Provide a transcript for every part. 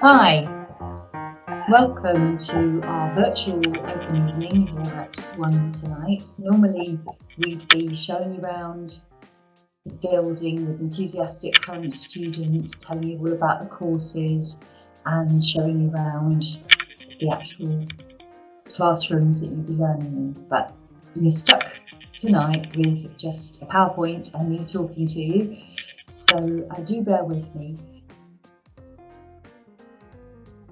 Hi, welcome to our virtual open evening here at One tonight. Normally we'd be showing you around the building with enthusiastic current students, telling you all about the courses and showing you around the actual classrooms that you'll be learning in. But you're stuck tonight with just a PowerPoint and me talking to you, so do bear with me.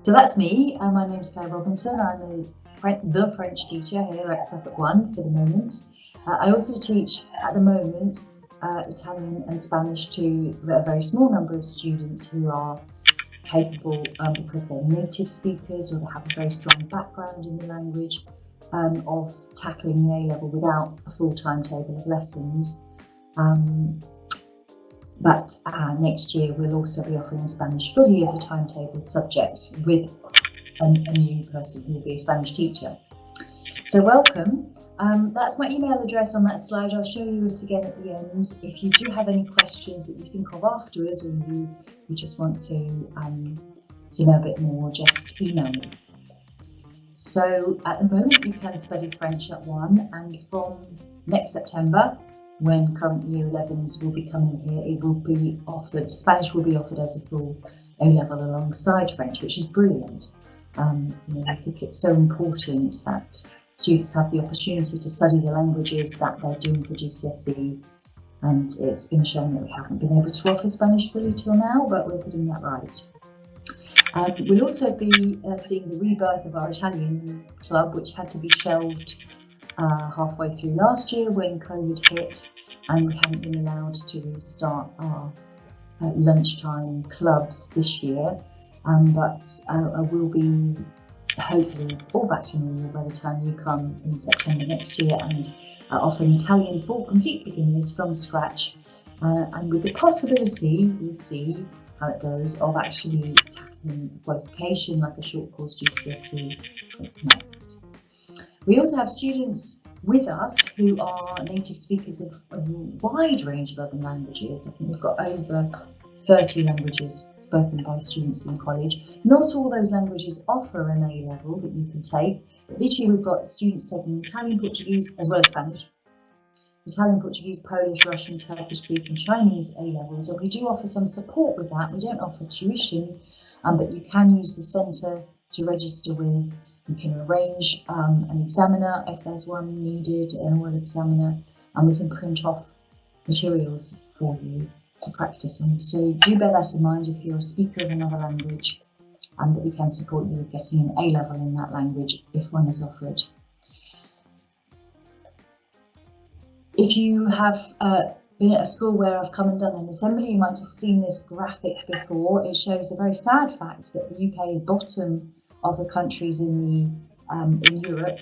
So that's me. My name's Claire Robinson. I'm the French teacher here at Suffolk One for the moment. I also teach at the moment Italian and Spanish to a very small number of students who are capable because they're native speakers or they have a very strong background in the language of tackling the A-level without a full timetable of lessons. But next year we'll also be offering Spanish fully as a timetabled subject with a new person who will be a Spanish teacher. So welcome. That's my email address on that slide. I'll show you it again at the end. If you do have any questions that you think of afterwards, or you just want to know a bit more, just email me. So at the moment you can study French at One, and from next September, when current year 11s will be coming here, it will be offered, Spanish will be offered as a full A-level alongside French, which is brilliant. I think it's so important that students have the opportunity to study the languages that they're doing for GCSE, and it's been shown that we haven't been able to offer Spanish fully till now, but we're putting that right. We'll also be seeing the rebirth of our Italian club, which had to be shelved halfway through last year when COVID hit, and we haven't been allowed to restart our lunchtime clubs this year, but we'll be hopefully all back to normal by the time you come in September next year, and offering Italian for complete beginners from scratch, and with the possibility, we'll see how it goes, of actually tackling a qualification like a short course GCSE, something like that. We also have students with us who are native speakers of a wide range of other languages. I think we've got over 30 languages spoken by students in college. Not all those languages offer an A-level that you can take, but this year we've got students taking Italian, Portuguese, as well as Spanish. Italian, Portuguese, Polish, Russian, Turkish, Greek and Chinese A-levels, and we do offer some support with that. We don't offer tuition, but you can use the centre to register with. You can arrange an examiner if there's one needed, an oral examiner, and we can print off materials for you to practice on. So do bear that in mind if you're a speaker of another language, and that we can support you with getting an A-level in that language if one is offered. If you have been at a school where I've come and done an assembly, you might have seen this graphic before. It shows the very sad fact that the UK is bottom of the countries in Europe,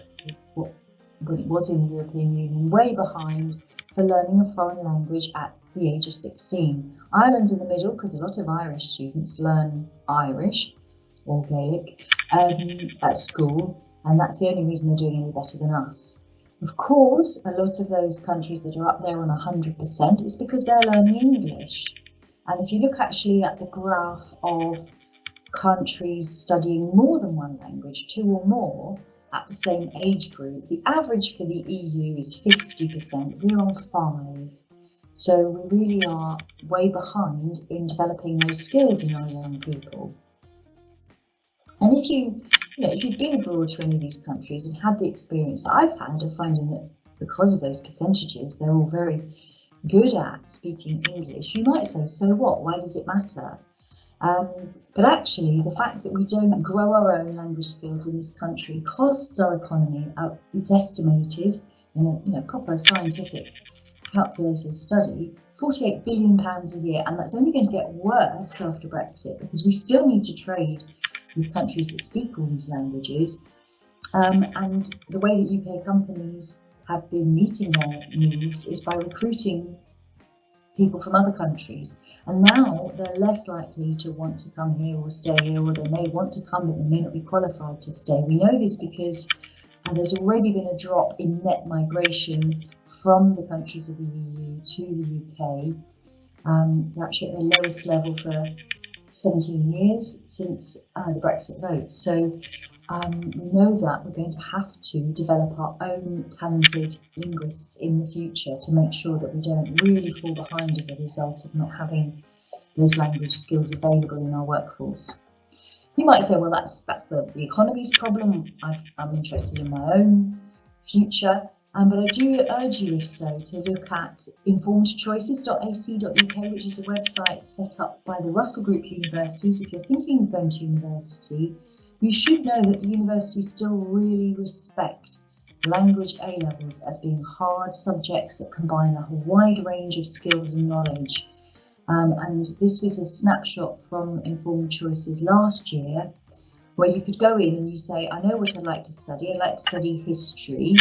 when it was in the European Union, way behind for learning a foreign language at the age of 16. Ireland's in the middle because a lot of Irish students learn Irish or Gaelic at school, and that's the only reason they're doing any better than us. Of course, a lot of those countries that are up there on 100% is because they're learning English. And if you look actually at the graph of countries studying more than one language, 2 or more, at the same age group, the average for the EU is 50%. We're on 5. So we really are way behind in developing those skills in our young people. And if you've been abroad to any of these countries and had the experience that I've had of finding that because of those percentages, they're all very good at speaking English, you might say, so what? Why does it matter? But actually, the fact that we don't grow our own language skills in this country costs our economy. It's estimated in a proper scientific calculated study, £48 billion a year, and that's only going to get worse after Brexit because we still need to trade with countries that speak all these languages. And the way that UK companies have been meeting their needs is by recruiting people from other countries, and now they're less likely to want to come here or stay here, or they may want to come but they may not be qualified to stay. We know this because there's already been a drop in net migration from the countries of the EU to the UK. They're actually at the lowest level for 17 years since the Brexit vote. So we know that we're going to have to develop our own talented linguists in the future to make sure that we don't really fall behind as a result of not having those language skills available in our workforce. You might say, well, that's the economy's problem. I'm interested in my own future. But I do urge you, if so, to look at informedchoices.ac.uk, which is a website set up by the Russell Group universities. If you're thinking of going to university, you should know that the universities still really respect language A-levels as being hard subjects that combine a wide range of skills and knowledge. And this was a snapshot from Informed Choices last year, where you could go in and you say, I know what I'd like to study. I'd like to study history.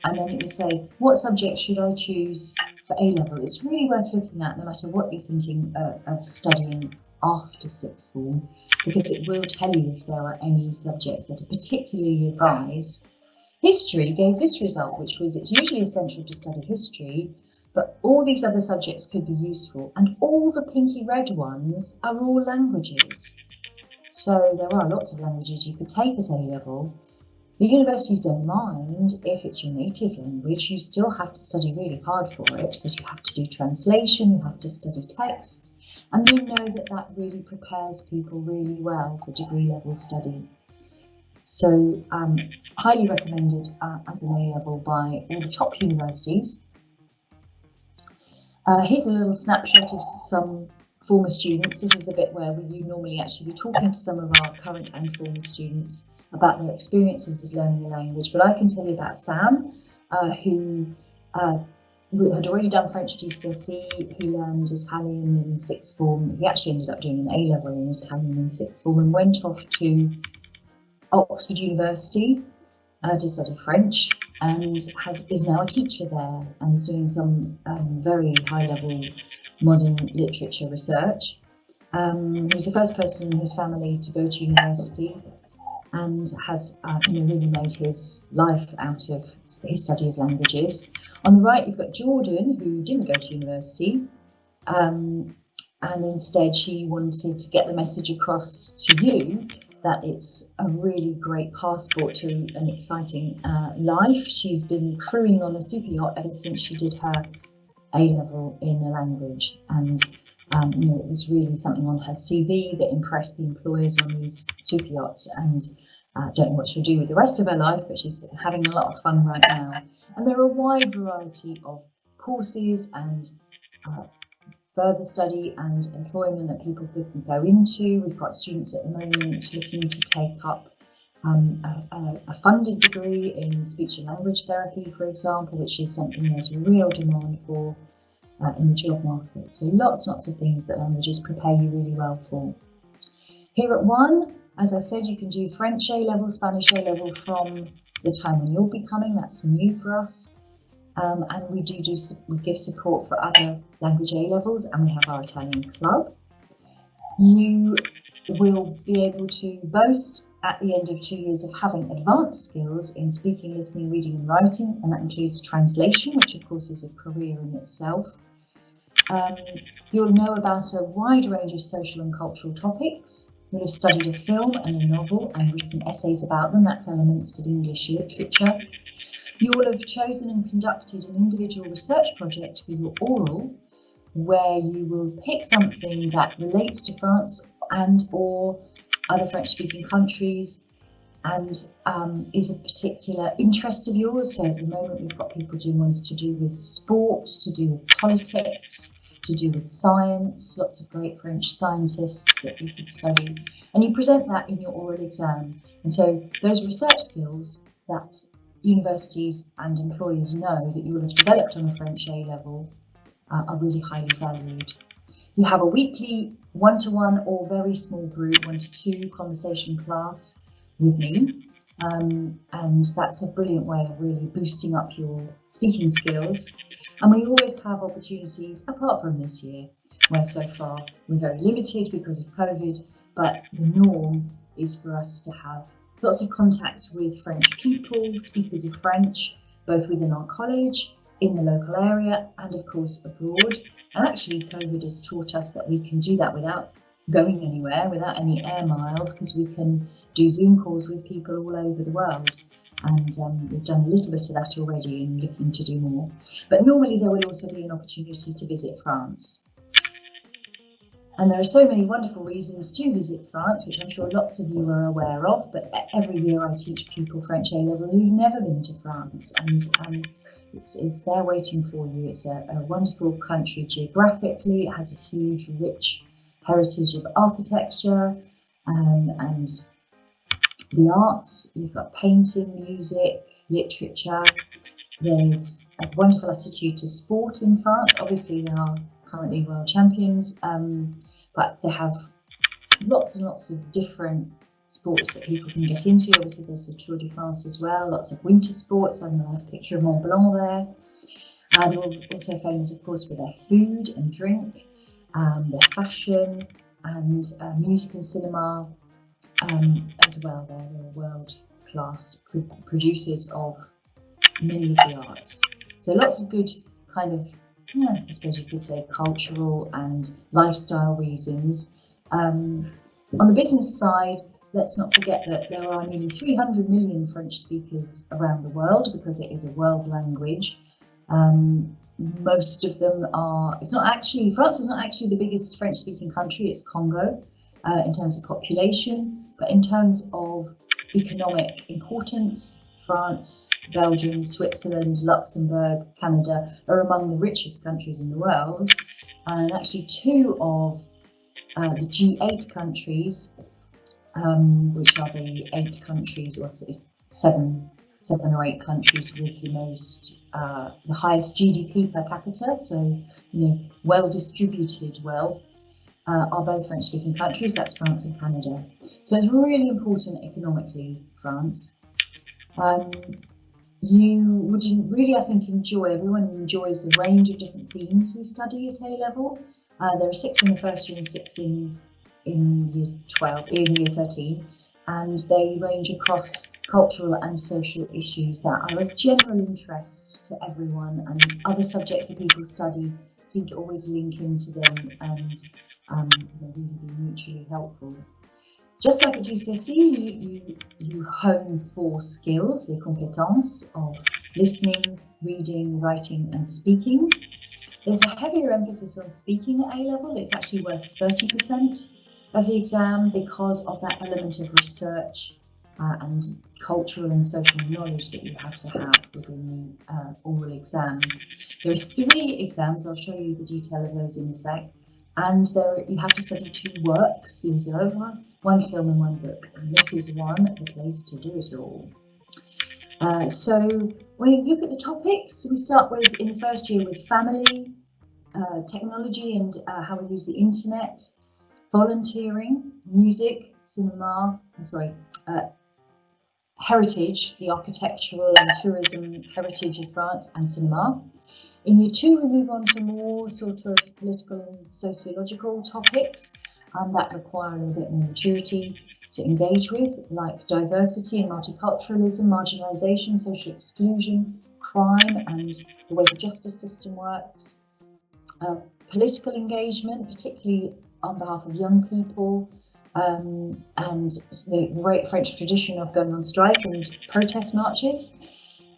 And then it would say, what subject should I choose for A-level? It's really worth looking at, no matter what you're thinking of studying after sixth form, because it will tell you if there are any subjects that are particularly advised. History gave this result, which was it's usually essential to study history, but all these other subjects could be useful, and all the pinky red ones are all languages. So there are lots of languages you could take as A-level. The universities don't mind if it's your native language. You still have to study really hard for it, because you have to do translation, you have to study texts, and we know that that really prepares people really well for degree level study. So highly recommended as an A-level by all the top universities. Here's a little snapshot of some former students. This is the bit where you normally actually be talking to some of our current and former students about their experiences of learning the language. But I can tell you about Sam, who had already done French GCSE. He learned Italian in sixth form. He actually ended up doing an A-level in Italian in sixth form and went off to Oxford University to study French, and is now a teacher there and is doing some very high-level modern literature research. He was the first person in his family to go to university, and has really made his life out of his study of languages. On the right, you've got Jordan, who didn't go to university, and instead she wanted to get the message across to you that it's a really great passport to an exciting life. She's been crewing on a super yacht ever since she did her A-level in a language, and it was really something on her CV that impressed the employers on these super yachts, and I don't know what she'll do with the rest of her life, but she's having a lot of fun right now. And there are a wide variety of courses and further study and employment that people can go into. We've got students at the moment looking to take up a funded degree in speech and language therapy, for example, which is something there's real demand for in the job market. So lots of things that languages prepare you really well for. Here at One, as I said, you can do French A-level, Spanish A-level from the time when you'll be coming. That's new for us. And we give support for other language A-levels, and we have our Italian club. You will be able to boast at the end of 2 years of having advanced skills in speaking, listening, reading and writing, and that includes translation, which of course is a career in itself. You'll know about a wide range of social and cultural topics. You'll have studied a film and a novel and written essays about them. That's elements of English literature. You will have chosen and conducted an individual research project for your oral, where you will pick something that relates to France and or other French-speaking countries and is a particular interest of yours. So at the moment we've got people doing ones to do with sport, to do with politics, to do with science, lots of great French scientists that you could study. And you present that in your oral exam. And so those research skills that universities and employers know that you will have developed on a French A-level are really highly valued. You have a weekly one-to-one or very small group, 1 to 2 conversation class with me. And that's a brilliant way of really boosting up your speaking skills. And we always have opportunities, apart from this year, where so far we're very limited because of COVID, but the norm is for us to have lots of contact with French people, speakers of French, both within our college, in the local area, and of course abroad. And actually COVID has taught us that we can do that without going anywhere without any air miles, because we can do Zoom calls with people all over the world. And we've done a little bit of that already and looking to do more. But normally there will also be an opportunity to visit France. And there are so many wonderful reasons to visit France, which I'm sure lots of you are aware of, but every year I teach people French A-level who've never been to France, and it's there waiting for you. It's a wonderful country geographically. It has a huge, rich heritage of architecture and the arts. You've got painting, music, literature. There's a wonderful attitude to sport in France. Obviously, they are currently world champions, but they have lots and lots of different sports that people can get into. Obviously, there's the Tour de France as well, lots of winter sports. I have a nice picture of Mont Blanc there. They're also famous, of course, for their food and drink, their fashion, and music and cinema as well. They're world-class producers of many of the arts. So lots of good kind of, I suppose you could say, cultural and lifestyle reasons. On the business side, let's not forget that there are nearly 300 million French speakers around the world, because it is a world language. Most of them are, France is not actually the biggest French speaking country, it's Congo in terms of population, but in terms of economic importance, France, Belgium, Switzerland, Luxembourg, Canada are among the richest countries in the world, and actually two of the G8 countries, which are the 8 countries, or seven or 8 countries with the highest GDP per capita, so well distributed wealth, are both French-speaking countries. That's France and Canada. So it's really important economically, France. You would really, I think, everyone enjoys the range of different themes we study at A-level. There are 6 in the first year and 6 in year year 13, and they range across cultural and social issues that are of general interest to everyone, and other subjects that people study seem to always link into them and really be mutually helpful. Just like at GCSE, you hone 4 skills, les compétences of listening, reading, writing and speaking. There's a heavier emphasis on speaking at A-level. It's actually worth 30% of the exam because of that element of research and cultural and social knowledge that you have to have within the oral exam. There are 3 exams. I'll show you the detail of those in a sec. And you have to study 2 works, these are over, 1 film and 1 book. And this is the place to do it all. So when you look at the topics, we start with, in the first year, with family, technology and how we use the internet, volunteering, music, cinema, heritage, the architectural and tourism heritage of France, and cinema. In year 2, we move on to more sort of political and sociological topics that require a little bit more maturity to engage with, like diversity and multiculturalism, marginalisation, social exclusion, crime and the way the justice system works, political engagement, particularly on behalf of young people, and the great French tradition of going on strike and protest marches,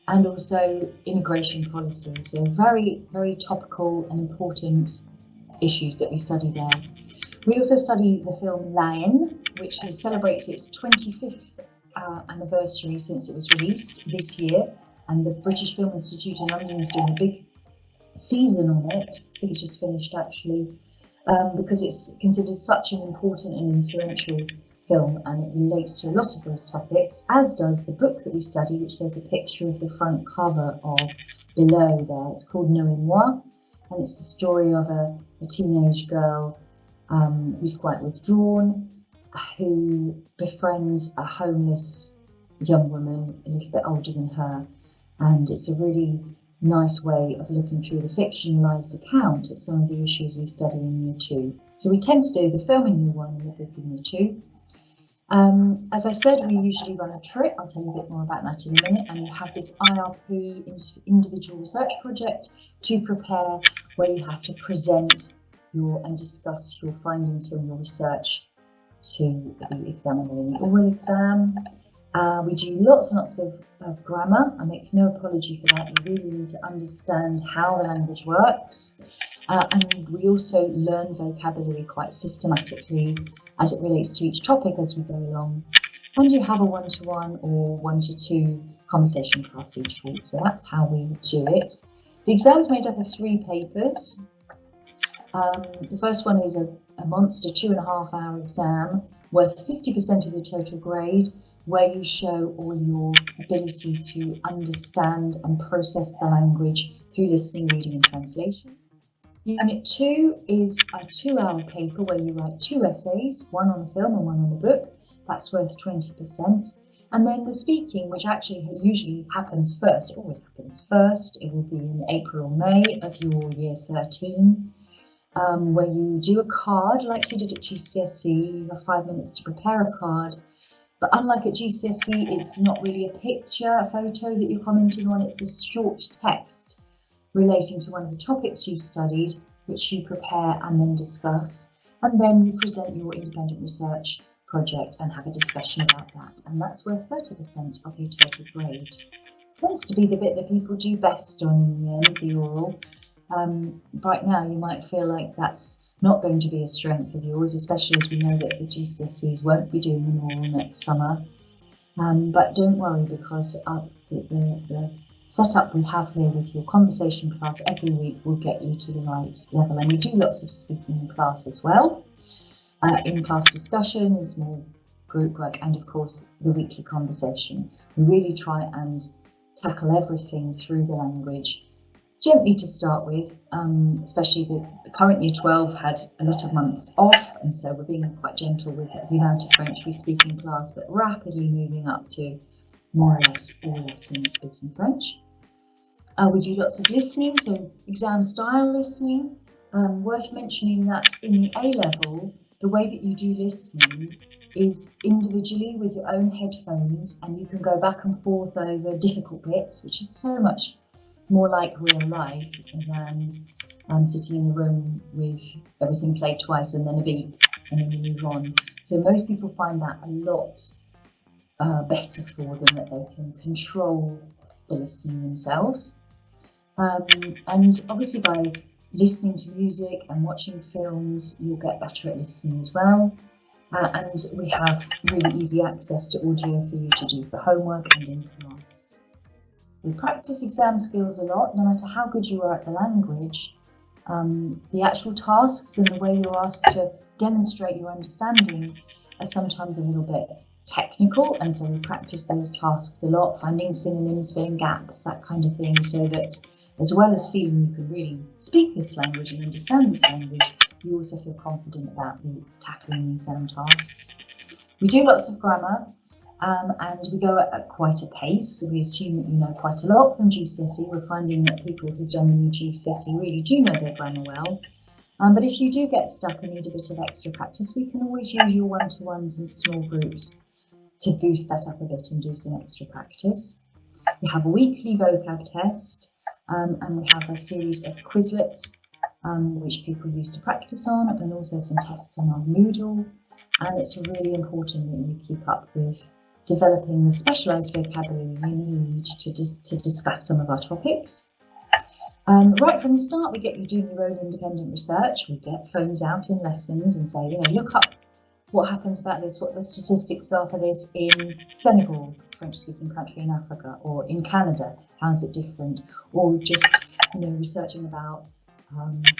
and also immigration policy. So very, very topical and important issues that we study there. We also study the film La Haine, which celebrates its 25th anniversary since it was released this year, and the British Film Institute in London is doing a big season on it. I think it's just finished actually, because it's considered such an important and influential film, and it relates to a lot of those topics, as does the book that we study, which there's a picture of the front cover of below there. It's called Nommez-moi, and it's the story of a teenage girl who's quite withdrawn, who befriends a homeless young woman a little bit older than her, and it's a really nice way of looking through the fictionalised account at some of the issues we study in year 2. So we tend to do the film in year 1 and the book in year 2. As I said, we usually run a trip. I'll tell you a bit more about that in a minute. And you have this IRP, individual research project, to prepare, where you have to present and discuss your findings from your research to the examiner in the oral exam. We do lots and lots of grammar. I make no apology for that. You really need to understand how the language works. And we also learn vocabulary quite systematically as it relates to each topic as we go along. And you have a one-to-one or one-to-two conversation class each week. So that's how we do it. The exam is made up of 3 papers. The first one is a monster 2.5-hour exam worth 50% of your total grade, where you show all your ability to understand and process the language through listening, reading and translation. Unit 2 is a 2-hour paper where you write 2 essays, one on a film and one on a book. That's worth 20%. And then the speaking, which actually usually happens first, it always happens first. It will be in April or May of your year 13, where you do a card like you did at GCSE. You have 5 minutes to prepare a card. But unlike at GCSE, it's not really a picture, a photo that you're commenting on. It's a short text relating to one of the topics you've studied, which you prepare and then discuss. And then you present your independent research project and have a discussion about that. And that's worth 30% of your total grade. Tends to be the bit that people do best on in the end, the oral. Right now, you might feel like that's not going to be a strength of yours, especially as we know that the GCSEs won't be doing an oral next summer. But don't worry, because the setup we have here with your conversation class every week will get you to the right level. And we do lots of speaking in class as well. In-class discussion, in small group work, and of course the weekly conversation. We really try and tackle everything through the language. Gently to start with, especially the current year 12 had a lot of months off, and so we're being quite gentle with the amount of French we speak in class, but rapidly moving up to more or less all lessons speaking French. We do lots of listening, so exam style listening. Worth mentioning that in the A-level, the way that you do listening is individually with your own headphones, and you can go back and forth over difficult bits, which is so much more like real life than sitting in the room with everything played twice and then a beep and then you move on. So most people find that a lot better for them, that they can control the listening themselves. And obviously by listening to music and watching films, you'll get better at listening as well. And we have really easy access to audio for you to do for homework and in class. We practice exam skills a lot, no matter how good you are at the language. The actual tasks and the way you're asked to demonstrate your understanding are sometimes a little bit technical, and so we practice those tasks a lot, finding synonyms, filling gaps, that kind of thing, so that as well as feeling you can really speak this language and understand this language, you also feel confident about the tackling exam tasks. We do lots of grammar. And we go at quite a pace, so we assume that you know quite a lot from GCSE. We're finding that people who've done the new GCSE really do know their grammar well. But if you do get stuck and need a bit of extra practice, we can always use your one-to-ones and small groups to boost that up a bit and do some extra practice. We have a weekly vocab test, and we have a series of Quizlets, which people use to practice on, and also some tests on our Moodle. And it's really important that you keep up with developing the specialised vocabulary you need to discuss some of our topics. Right from the start, we get you doing your own independent research. We get phones out in lessons and say, look up what happens about this, what the statistics are for this in Senegal, French-speaking country in Africa, or in Canada, how's it different? Or just, researching about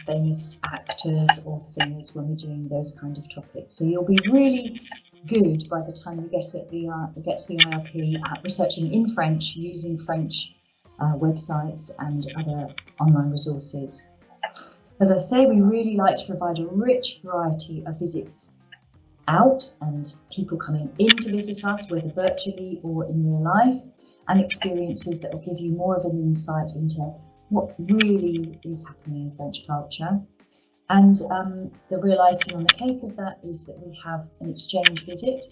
famous actors or singers when we're doing those kind of topics. So you'll be really good by the time you get to the IRP at researching in French, using French websites and other online resources. As I say, we really like to provide a rich variety of visits out and people coming in to visit us, whether virtually or in real life, and experiences that will give you more of an insight into what really is happening in French culture. And the real icing on the cake of that is that we have an exchange visit,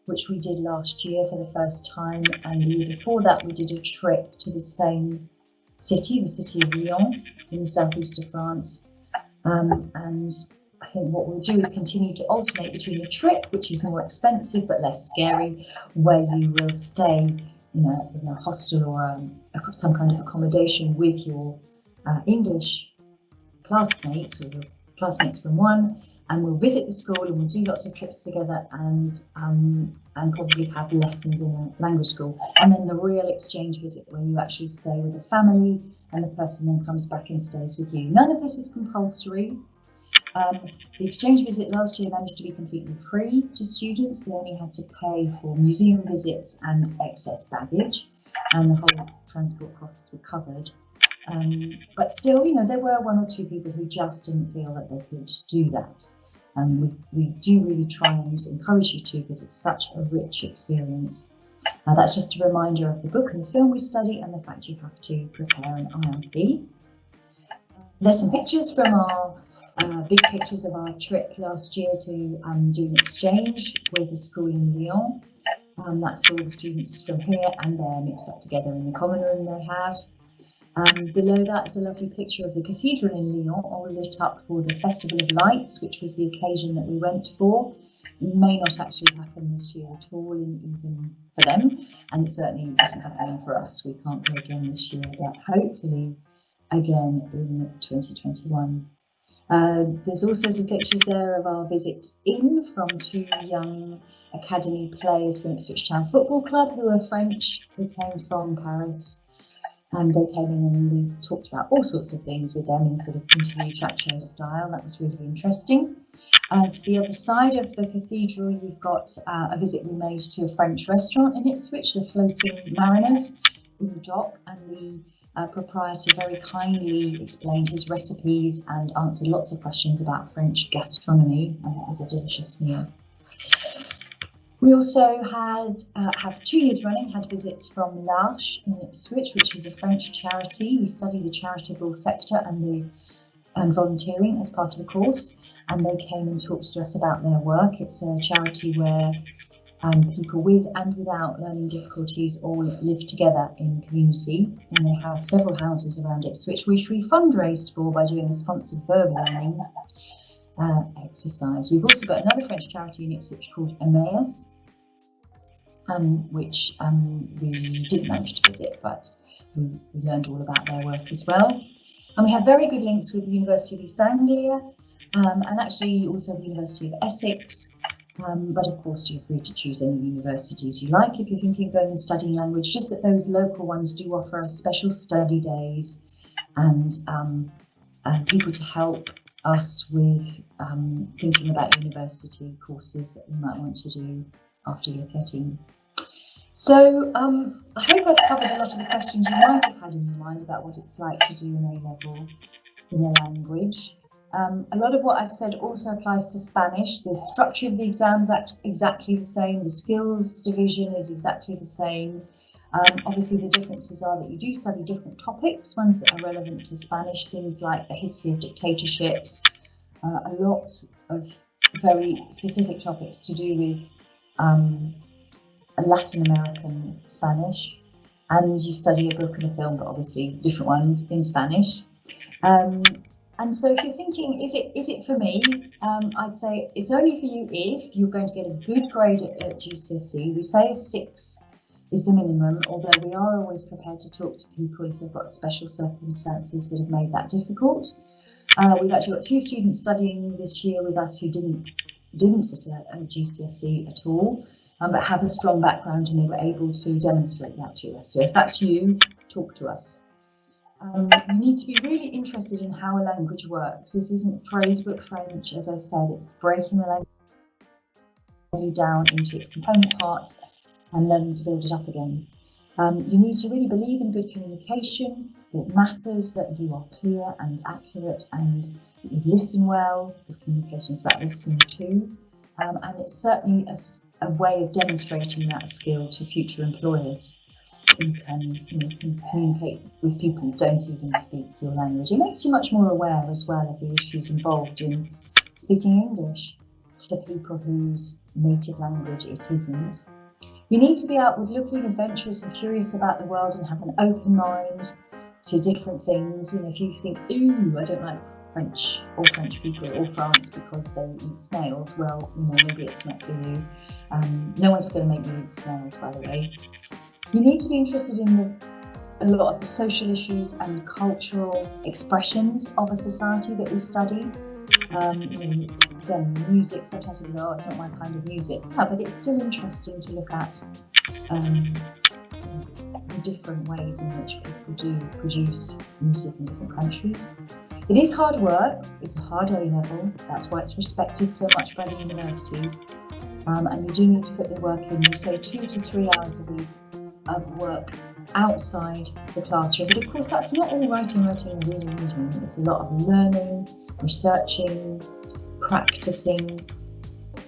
which we did last year for the first time, and the year before that we did a trip to the same city, the city of Lyon in the southeast of France, And I think what we'll do is continue to alternate between a trip, which is more expensive but less scary, where you will stay in a hostel or some kind of accommodation with your English classmates or your classmates from one, and we'll visit the school and we'll do lots of trips together and probably have lessons in a language school. And then the real exchange visit where you actually stay with a family and the person then comes back and stays with you. None of this is compulsory. The exchange visit last year managed to be completely free to students. They only had to pay for museum visits and excess baggage, and the whole transport costs were covered. But still, there were one or two people who just didn't feel that they could do that. We do really try and encourage you to, because it's such a rich experience. That's just a reminder of the book and the film we study and the fact you have to prepare an ILP. There's some pictures from our big pictures of our trip last year to do an exchange with a school in Lyon. That's all the students from here, and they're mixed up together in the common room they have. Below that is a lovely picture of the cathedral in Lyon, all lit up for the Festival of Lights, which was the occasion that we went for. It may not actually happen this year at all, even for them, and it certainly isn't happening for us. We can't go again this year, but hopefully again in 2021. There's also some pictures there of our visit in from two young academy players from Ipswich Town Football Club who are French, who came from Paris. And they came in and we talked about all sorts of things with them in sort of interview chat show style. That was really interesting. To the other side of the cathedral, you've got a visit we made to a French restaurant in Ipswich, the Floating Mariners, in the dock, and the proprietor very kindly explained his recipes and answered lots of questions about French gastronomy, and it was a delicious meal. We also have 2 years running had visits from L'Arche in Ipswich, which is a French charity. We study the charitable sector and volunteering as part of the course, and they came and talked to us about their work. It's a charity where people with and without learning difficulties all live together in community, and they have several houses around Ipswich, which we fundraised for by doing a sponsored verb learning exercise. We've also got another French charity in Ipswich called Emmaus, which we didn't manage to visit, but we learned all about their work as well. And we have very good links with the University of East Anglia and actually also the University of Essex. But of course, you're free to choose any universities you like if you're thinking of going and studying language, just that those local ones do offer us special study days and people to help us with thinking about university courses that we might want to do after year 13. So I hope I've covered a lot of the questions you might have had in your mind about what it's like to do an A-level in a language. A lot of what I've said also applies to Spanish. The structure of the exams is exactly the same. The skills division is exactly the same. Obviously, the differences are that you do study different topics, ones that are relevant to Spanish, things like the history of dictatorships, a lot of very specific topics to do with Latin American Spanish, and you study a book and a film, but obviously different ones in Spanish. And so if you're thinking, is it for me? I'd say it's only for you if you're going to get a good grade at GCSE. We say a 6 is the minimum, although we are always prepared to talk to people if they've got special circumstances that have made that difficult. We've actually got 2 students studying this year with us who didn't sit a GCSE at all, but have a strong background and they were able to demonstrate that to us. So if that's you, talk to us. You need to be really interested in how a language works. This isn't phrasebook French, as I said, it's breaking the language down into its component parts and learning to build it up again. You need to really believe in good communication. It matters that you are clear and accurate and that you listen well, because communication is about listening too. And it's certainly a way of demonstrating that skill to future employers. You can communicate with people who don't even speak your language. It makes you much more aware as well of the issues involved in speaking English to people whose native language it isn't. You need to be outward looking, adventurous and curious about the world and have an open mind to different things. If you think, ooh, I don't like French people or France because they eat snails. Well, maybe it's not for you. No one's going to make you eat snails, by the way. You need to be interested in a lot of the social issues and cultural expressions of a society that we study. Again, music, sometimes we go, oh, it's not my kind of music. Yeah, but it's still interesting to look at the different ways in which people do produce music in different countries. It is hard work, it's a hard A-level, that's why it's respected so much by the universities. And you do need to put the work in. We say 2 to 3 hours a week of work outside the classroom. But of course, that's not all writing, and reading. It's a lot of learning, researching, practicing,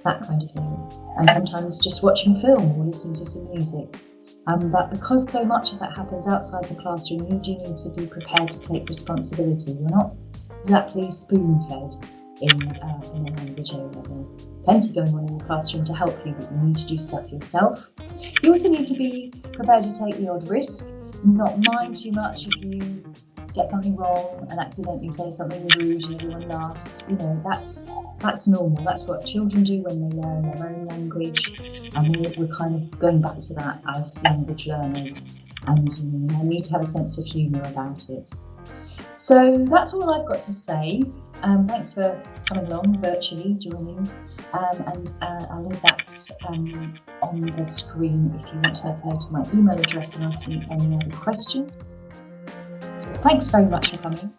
that kind of thing. And sometimes just watching a film or listening to some music. But because so much of that happens outside the classroom, you do need to be prepared to take responsibility. You're not exactly spoon-fed in a language A-level. Plenty going on in the classroom to help you, but you need to do stuff yourself. You also need to be prepared to take the odd risk, not mind too much if you get something wrong and accidentally say something rude and everyone laughs. That's normal. That's what children do when they learn their own language, and we're kind of going back to that as language learners, and I need to have a sense of humour about it. So that's all I've got to say. Thanks for coming along virtually, joining, and I'll leave that on the screen if you want to make a note of my email address and ask me any other questions. Thanks very much for coming.